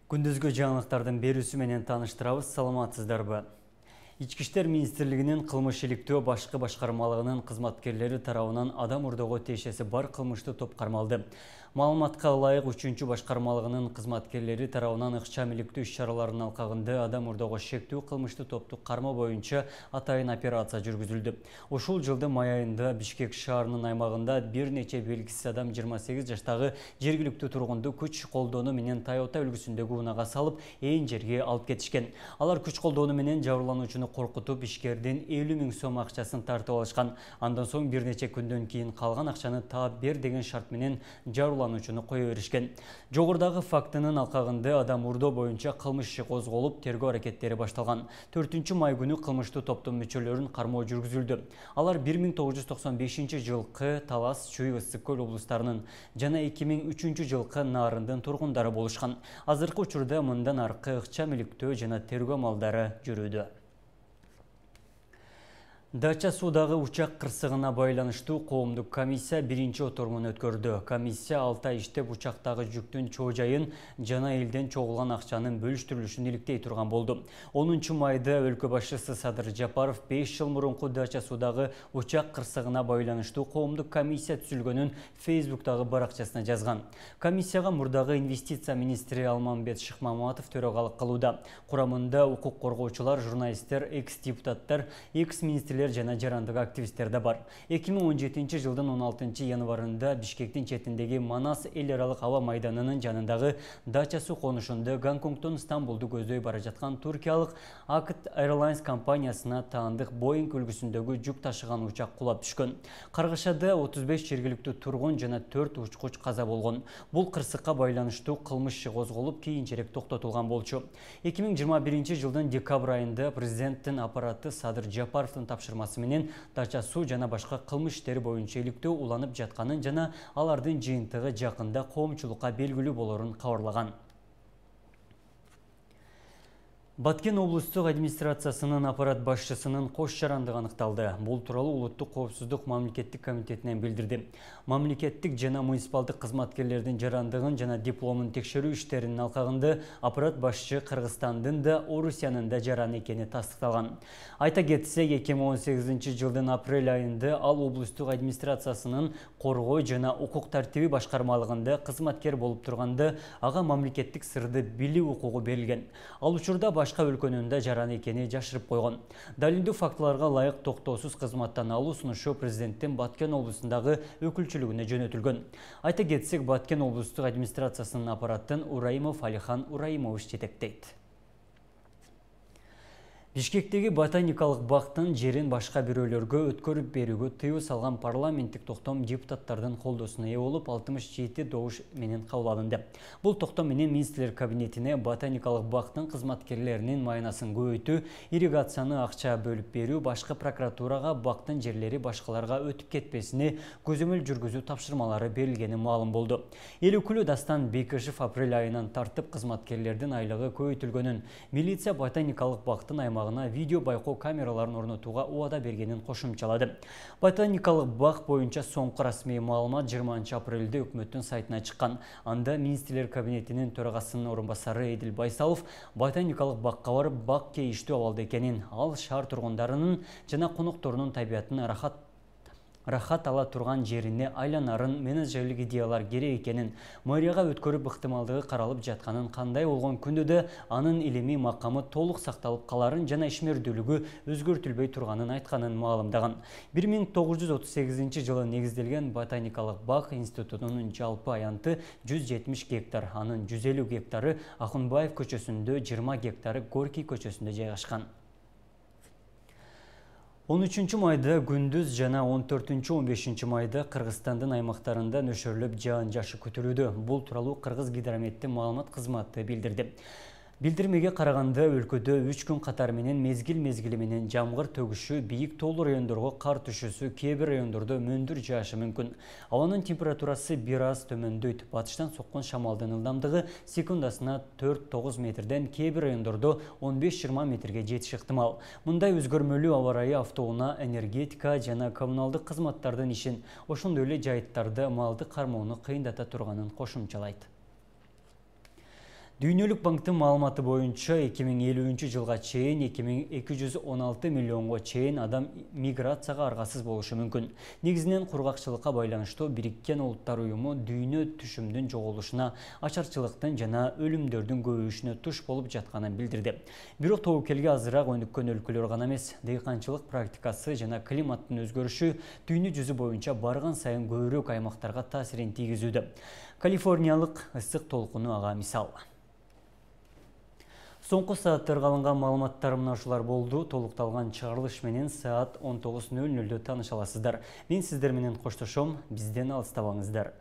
Күндүзгү жаңылыктардын берүүсү менен тааныштырабыз. Саламатсыздарбы? Ички иштер министрлигинин кылмыш иликтөө башкы башкармалыгынын кызматкерлери тарабынан адам урдоого тиешеси бар кылмыштуу топ кармалды. Маалыматка ылайык 3-чү башкармалыгынын кызматкерлери тарабынан ыкчам иликтөө иш-чараларынын алкагында адам урдоого шектүү кылмыштуу топту кармоо боюнча атайын операция жүргүзүлдү. Ушул жылдын май айында Бишкек шаарынын аймагында бир нече белгисиз адам 28 жаштагы жергиликтүү тургунду күч колдонуу менен Toyota үлгүсүндөгү унага салып, ээн жерге алып кетишкен. Алар күч колдонуу менен жабырлануучуну коркутуп, ишкердин 50 000 сом акчасын тартып алышкан. Андан соң бир нече күндөн кийин калган акчаны таап бер деген шарт менен жабырлануучуну кое беришкен. Жогорудагы фактынын алкагында адам урдоо боюнча кылмыш иши козголуп, тергөө аракеттери башталган. 4-май күнү кылмыштуу топтун мүчөлөрүн кармоо жүргүзүлдү. Алар 1995 жылкы Талас, Чүй, Ысык көл облустарынын жана 2003 жылкы Нарындын тургундары болушкан. Азыркы учурда мындан аркы ыкчам иликтөө жана тергөө амалдары жүрүүдө. Дача суудагы учак кырсыгына байланыштуу коомдук комиссия биринчи отурумун өткөрдү. Комиссия 6 ай иштеп учактагы жүктүн чоо жайын жана элден чогулган акчанын бөлүштүрүлүшүн иликтей турган болду. 10 майда өлкө башчысы Садыр Жапаров 5 жыл мурунку Дача суудагы учак кырсыгына байланыштуу коомдук комиссия түзүлгөнүн Facebooктагы баракчасына жазган. Комиссияга мурдагы инвестиция министри Алмамбет Шыкмаматов төрагалык кылууда. Курамында укук коргоочулар, журналисттер, экс-депутаттар, экс-министрлер жана жарандык активисттер да бар. 2017 жылдын 16 январында Бишкектин четиндеги Манас эл аралык аба майданынын жанындагы Дача суу конушунда Гонконгдон Стамбулду көздөй бара жаткан туркиялык Акт Airlines компаниясына таандык Boeing үлгүсүндөгү жүк ташыган учак кулап түшкөн. Каргышада 35 жергиликтүү тургун жана 4 учкуч каза болгон. Бул кырсыкка байланыштуу кылмыш иши козголуп, кийинчерээк токтотулган болчу. 2021 жылдын декабрь айында президенттин аппараты Садыр Жапаровдун тапшырмасы менен Дача суу жана башка кылмыш иштери боюнча иликтөө уланып жатканын жана алардын жыйынтыгы жакында коомчулукка белгилүү болорун кабарлаган. Баткен облустук администрациясынын аппарат башчысынын кош жарандыгы аныкталды. Бул тууралуу Улуттук коопсуздук мамлекеттик комитетинен билдирди. Мамлекеттик жана муниципалдык кызматкерлердин жарандыгын жана дипломун текшерүү иштеринин алкагында аппарат башчы Кыргызстандын да, Орусиянын да жараны экени тастыкталган. Айта кетсек, 2018 жылдын апрель айында ал облустук администрациясынын коргоо жана укук тартиби башкармалыгында кызматкер болуп турганда ага мамлекеттик сырды билүү укугу берилген. Ал учурда башка өлкөнүн да жараны экени жашырып койгон. Далилдүү фактыларга ылайык токтоосуз кызматтан алуу сунушу президенттин Баткен облусундагы өкүлчүлүгүнө жөнөтүлгөн. Айта кетсек, Баткен облустук администрациясынын аппаратын Ураимов Алихан Ураимович жетектейт. Бишкектеги ботаникалык бактын жерин башка бирөөлөргө өткөрүп берүүгө тыюу салган парламенттик токтом депутаттардын колдоосуна ээ болуп 67 добуш менен кабыл алынды. Бул токтом менен министрлер кабинетине ботаникалык бактын кызматкерлеринин майнасын көбөйтүү, ирригацияны акча бөлүп берүү, башкы прокуратурага бактын жерлери башкаларга өтүп кетпесине көзөмөл жүргүзүү тапшырмалары берилгени маалым болду. Эл өкүлү Дастан Бекишев апрель айынан тартып кызматкерлердин айлыгы көбөйтүлгөнүн, милиция ботаникалык бактын аймагына видео байкоо камераларын орнотууга убада бергенин кошумчалады. Ботаникалык бак боюнча соңку расмий маалымат 20 апрелде өкмөттүн сайтына чыккан. Анда министрлер кабинетинин төрагасынын орун басары Эдил Байсалов ботаникалык бакка барып, бак кейиштүү абалда экенин, ал шаар тургундарынын жана конокторунун табиятын рахат ала турган жерине айланарын, менеджерлик идеялар керек экенин, мэрияга өткөрүп ыктымалдыгы каралып жатканын, кандай болгон күндө да анын илимий макамы толук сакталып каларын жана ишмердүүлүгү өзгөртүлбөй турганын айтканын маалымдаган. 1938 жылы негизделген ботаникалык бак институтунун жалпы аянты 170 гектар, анын 150 гектары Акунбаев көчөсүндө, 20 гектары Горький көчөсүндө жайгашкан. 13 майда күндүз жана 14-15 майда Кыргызстандын аймактарында нөшөрлөп жаан жашы күтүлүүдө. Бул тууралуу Кыргыз гидрометтин маалымат кызматы билдирди. Билдирмеге караганда өлкөдө 3 күн катары менен мезгил менен жамгыр төгүшү, бийик тоолуу райондорго кар түшүүсү, кээ бир райондордо мөндүр жаашы мүмкүн. Абанын температурасы бир аз төмөндөйт. Батыштан соккон шамалдын ылдамдыгы секундасына 4-9 метрден, кээ бир райондордо 15-20 метрге жетиши ыктымал. Мындай өзгөрмөлүү аба ырайы автоунаа, энергетика жана коммуналдык кызматтардын ишин, ошондой эле жайыттарда малды кармоону кыйындата турганын кошумчалайт. Дүйнөлүк банктын маалыматы боюнча 2050 жылга чейин 2216 миллионго чейин адам миграцияга аргасыз болушу мүмкүн. Негизинен кургакчылыкка байланыштуу Бириккен Улуттар уюму дүйнө түшүмдүн жоголушуна, ачарчылыктын жана өлүмдөрдүн көбөйүшүнө туш болуп жатканын билдирди. Бирок тобокелге азыраак өнүккөн өлкөлөр гана эмес, дыйканчылык практикасы жана климаттын өзгөрүшү дүйнө жүзү боюнча барган сайын көбүрөөк аймактарга таасирин тийгизүүдө. Калифорниялык ысык толкуну ага мисал. Соңку сааттарга алынган маалыматтар мына ушулар болду. Толукталган чыгарылыш менен саат 19:00 таныша аласыздар. Мен сиздер менен коштошом. Бизден алыстабаңыздар.